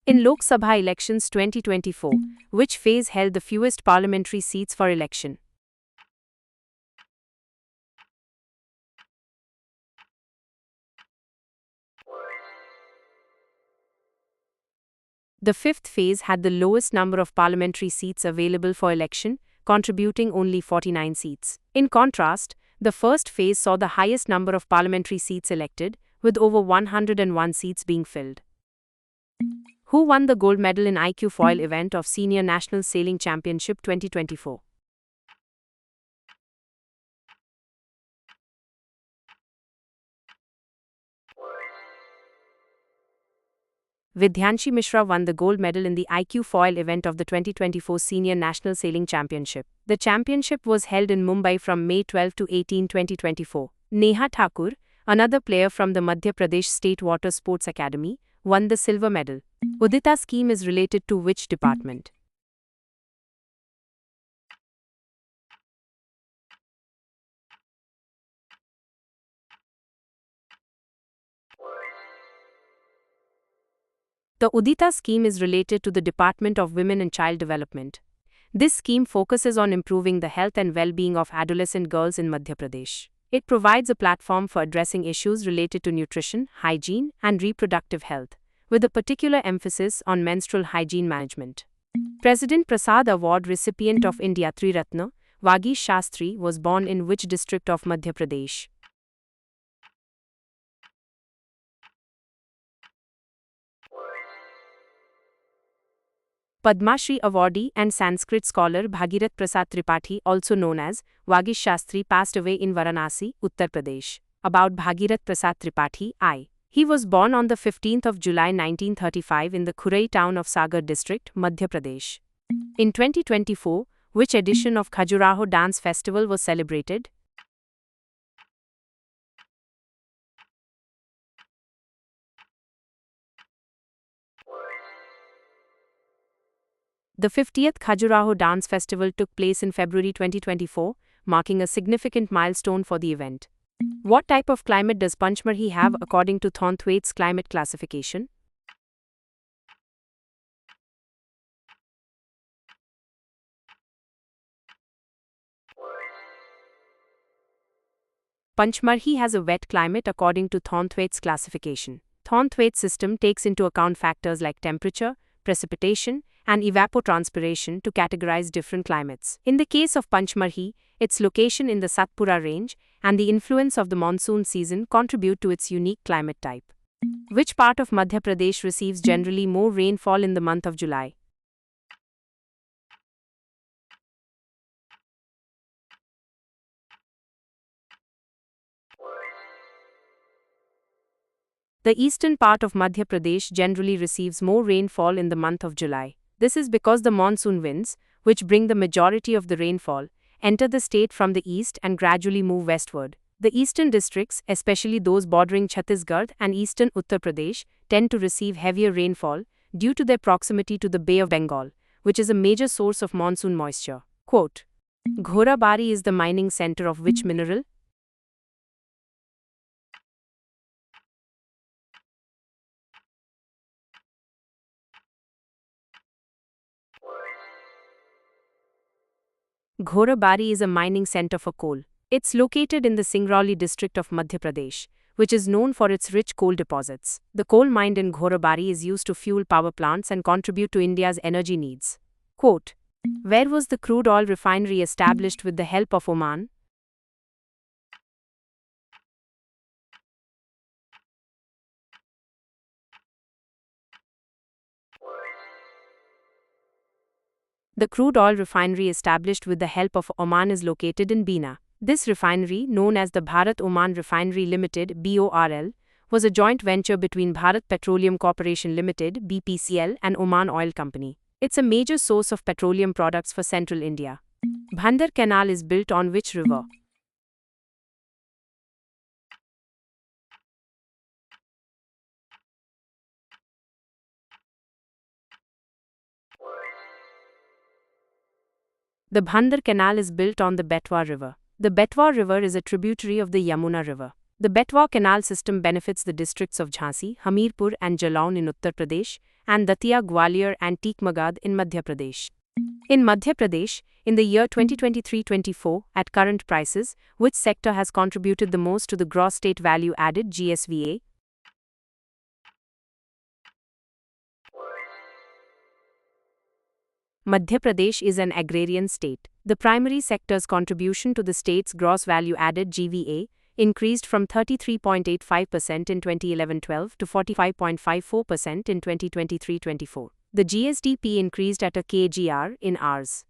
In Lok Sabha elections 2024, which phase held the fewest parliamentary seats for election? The fifth phase had the lowest number of parliamentary seats available for election, contributing only 49 seats. In contrast, the first phase saw the highest number of parliamentary seats elected, with over 101 seats being filled. Who won the gold medal in IQ foil event of Senior National Sailing Championship 2024? Vidyanshi Mishra won the gold medal in the IQ foil event of the 2024 Senior National Sailing Championship. The championship was held in Mumbai from May 12 to 18, 2024. Neha Thakur, another player from the Madhya Pradesh State Water Sports Academy, won the silver medal. Udita scheme is related to which department? The Udita scheme is related to the Department of Women and Child Development. This scheme focuses on improving the health and well-being of adolescent girls in Madhya Pradesh. It provides a platform for addressing issues related to nutrition, hygiene, and reproductive health, with a particular emphasis on menstrual hygiene management. President Prasad Award recipient of India Triratna, Vagish Shastri, was born in which district of Madhya Pradesh? Padma Shri awardee and Sanskrit scholar Bhagirath Prasad Tripathi, also known as Vagish Shastri, passed away in Varanasi, Uttar Pradesh. About Bhagirath Prasad Tripathi, I. He was born on the 15th of July 1935 in the Khurai town of Sagar district, Madhya Pradesh. In 2024, which edition of Khajuraho Dance Festival was celebrated? The 50th Khajuraho Dance Festival took place in February 2024, marking a significant milestone for the event. What type of climate does Panchmarhi have according to Thorn Thwaite's climate classification? Panchmarhi has a wet climate according to Thorn Thwaite's classification. Thorn Thwaite's system takes into account factors like temperature, precipitation, and evapotranspiration to categorize different climates. In the case of Panchmarhi, its location in the Satpura range and the influence of the monsoon season contribute to its unique climate type. Which part of Madhya Pradesh receives generally more rainfall in the month of July? The eastern part of Madhya Pradesh generally receives more rainfall in the month of July. This is because the monsoon winds, which bring the majority of the rainfall, enter the state from the east and gradually move westward. The eastern districts, especially those bordering Chhattisgarh and eastern Uttar Pradesh, tend to receive heavier rainfall due to their proximity to the Bay of Bengal, which is a major source of monsoon moisture. Quote, Ghorabari is the mining center of which mineral? Ghorabari is a mining center for coal. It's located in the Singrauli district of Madhya Pradesh, which is known for its rich coal deposits. The coal mined in Ghorabari is used to fuel power plants and contribute to India's energy needs. Quote, where was the crude oil refinery established with the help of Oman? The crude oil refinery established with the help of Oman is located in Bina. This refinery, known as the Bharat Oman Refinery Limited (BORL), was a joint venture between Bharat Petroleum Corporation Limited (BPCL) and Oman Oil Company. It's a major source of petroleum products for central India. Bhandar Canal is built on which river? The Bhandar Canal is built on the Betwa River. The Betwa River is a tributary of the Yamuna River. The Betwa Canal system benefits the districts of Jhansi, Hamirpur, and Jalaun in Uttar Pradesh and Datia, Gwalior and Tikmagad in Madhya Pradesh. In Madhya Pradesh, in the year 2023-24, at current prices, which sector has contributed the most to the gross state value added (GSVA)? Madhya Pradesh is an agrarian state. The primary sector's contribution to the state's gross value added (GVA) increased from 33.85% in 2011-12 to 45.54% in 2023-24. The GSDP increased at a CAGR in Rs.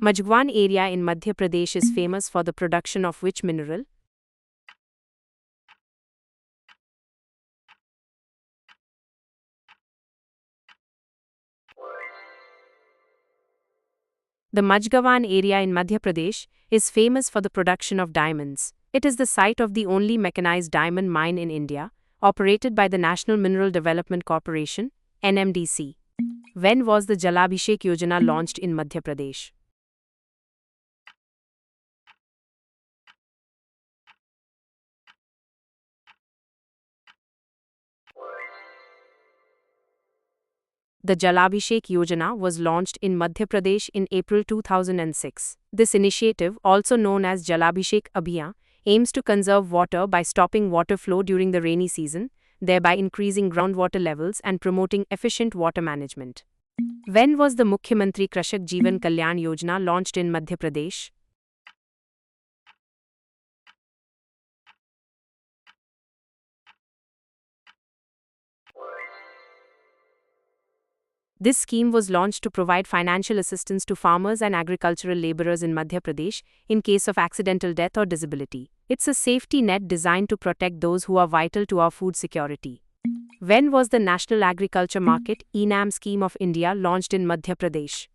Majgwan area in Madhya Pradesh is famous for the production of which mineral? The Majgavan area in Madhya Pradesh is famous for the production of diamonds. It is the site of the only mechanized diamond mine in India, operated by the National Mineral Development Corporation, NMDC. When was the Jalabhishek Yojana launched in Madhya Pradesh? The Jalabhishek Yojana was launched in Madhya Pradesh in April 2006. This initiative, also known as Jalabhishek Abhiyan, aims to conserve water by stopping water flow during the rainy season, thereby increasing groundwater levels and promoting efficient water management. When was the Mukhyamantri Krashak Jeevan Kalyan Yojana launched in Madhya Pradesh? This scheme was launched to provide financial assistance to farmers and agricultural laborers in Madhya Pradesh in case of accidental death or disability. It's a safety net designed to protect those who are vital to our food security. When was the National Agriculture Market (ENAM) scheme of India launched in Madhya Pradesh?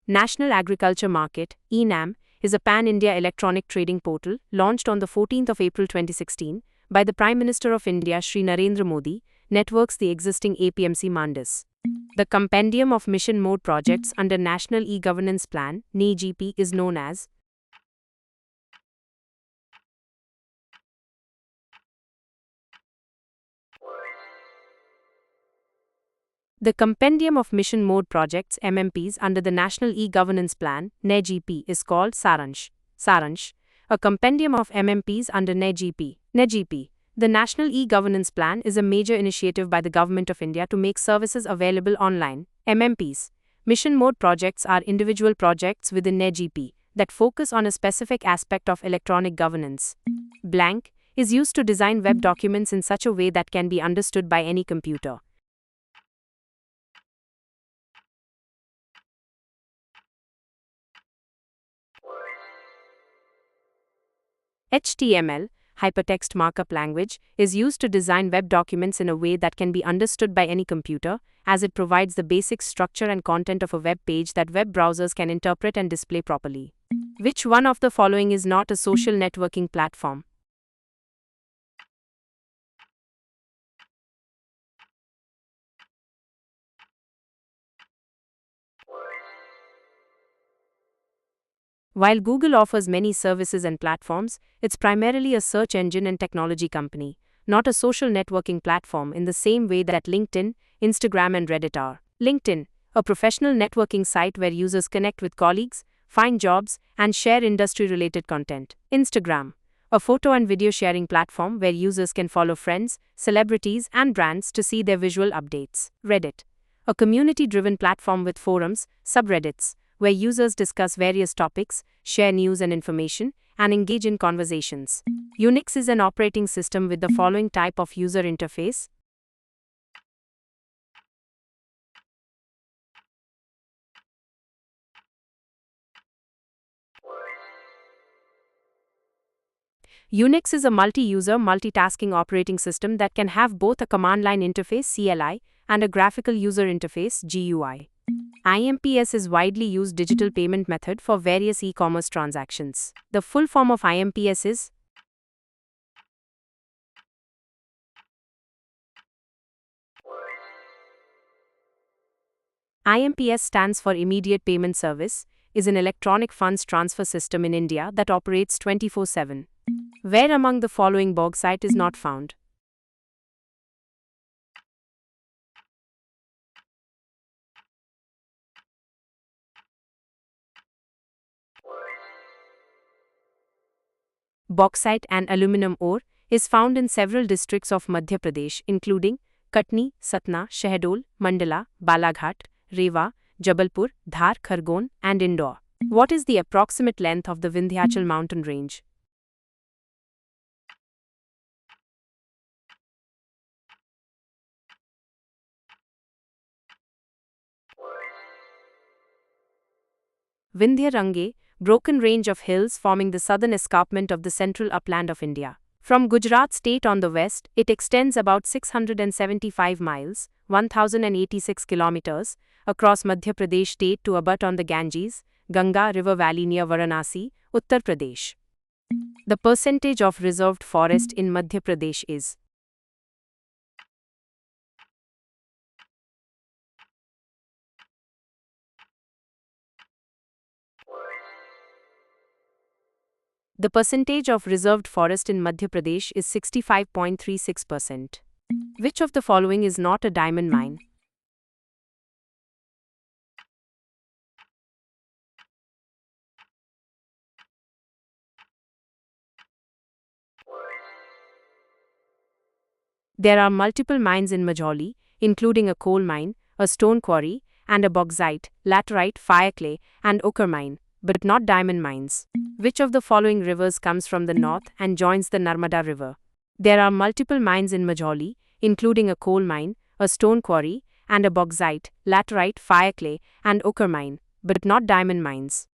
National Agriculture Market (ENAM) is a pan-India electronic trading portal launched on the 14th of April 2016 by the Prime Minister of India Shri Narendra Modi, networks the existing APMC Mandis. The compendium of mission mode projects under National E-Governance Plan (NEGP) is known as the Compendium of Mission Mode Projects (MMPs) under the National E-Governance Plan (NEGP) is called Saransh. Saransh, a compendium of MMPs under NEGP. NEGP. The National E-Governance Plan is a major initiative by the Government of India to make services available online. MMPs. Mission Mode projects are individual projects within NEGP that focus on a specific aspect of electronic governance. Blank is used to design web documents in such a way that can be understood by any computer. HTML, Hypertext Markup Language, is used to design web documents in a way that can be understood by any computer, as it provides the basic structure and content of a web page that web browsers can interpret and display properly. Which one of the following is not a social networking platform? While Google offers many services and platforms, it's primarily a search engine and technology company, not a social networking platform in the same way that LinkedIn, Instagram, and Reddit are. LinkedIn, a professional networking site where users connect with colleagues, find jobs, and share industry related content. Instagram, a photo and video sharing platform where users can follow friends, celebrities, and brands to see their visual updates. Reddit, a community driven platform with forums, subreddits, where users discuss various topics, share news and information, and engage in conversations. Unix is an operating system with the following type of user interface. Unix is a multi-user, multitasking operating system that can have both a command line interface (CLI) and a graphical user interface (GUI). IMPS is widely used digital payment method for various e-commerce transactions. The full form of IMPS is IMPS stands for Immediate Payment Service. is an electronic funds transfer system in India that operates 24/7. Where among the following bauxite is not found? Bauxite and aluminum ore is found in several districts of Madhya Pradesh, including Katni, Satna, Shahdol, Mandla, Balaghat, Rewa, Jabalpur, Dhar, Khargone, and Indore. What is the approximate length of the Vindhyachal mountain range? Vindhya Range, broken range of hills forming the southern escarpment of the central upland of India. From Gujarat state on the west, it extends about 675 miles, 1086 kilometers, across Madhya Pradesh state to abut on the Ganges, Ganga river valley near Varanasi, Uttar Pradesh. The percentage of reserved forest in Madhya Pradesh is. The percentage of reserved forest in Madhya Pradesh is 65.36%. Which of the following is not a diamond mine? There are multiple mines in Majoli, including a coal mine, a stone quarry, and a bauxite, laterite, fireclay, and ochre mine, but not diamond mines. Which of the following rivers comes from the north and joins the Narmada River? There are multiple mines in Majoli, including a coal mine, a stone quarry, and a bauxite, laterite, fireclay, and ochre mine, but not diamond mines.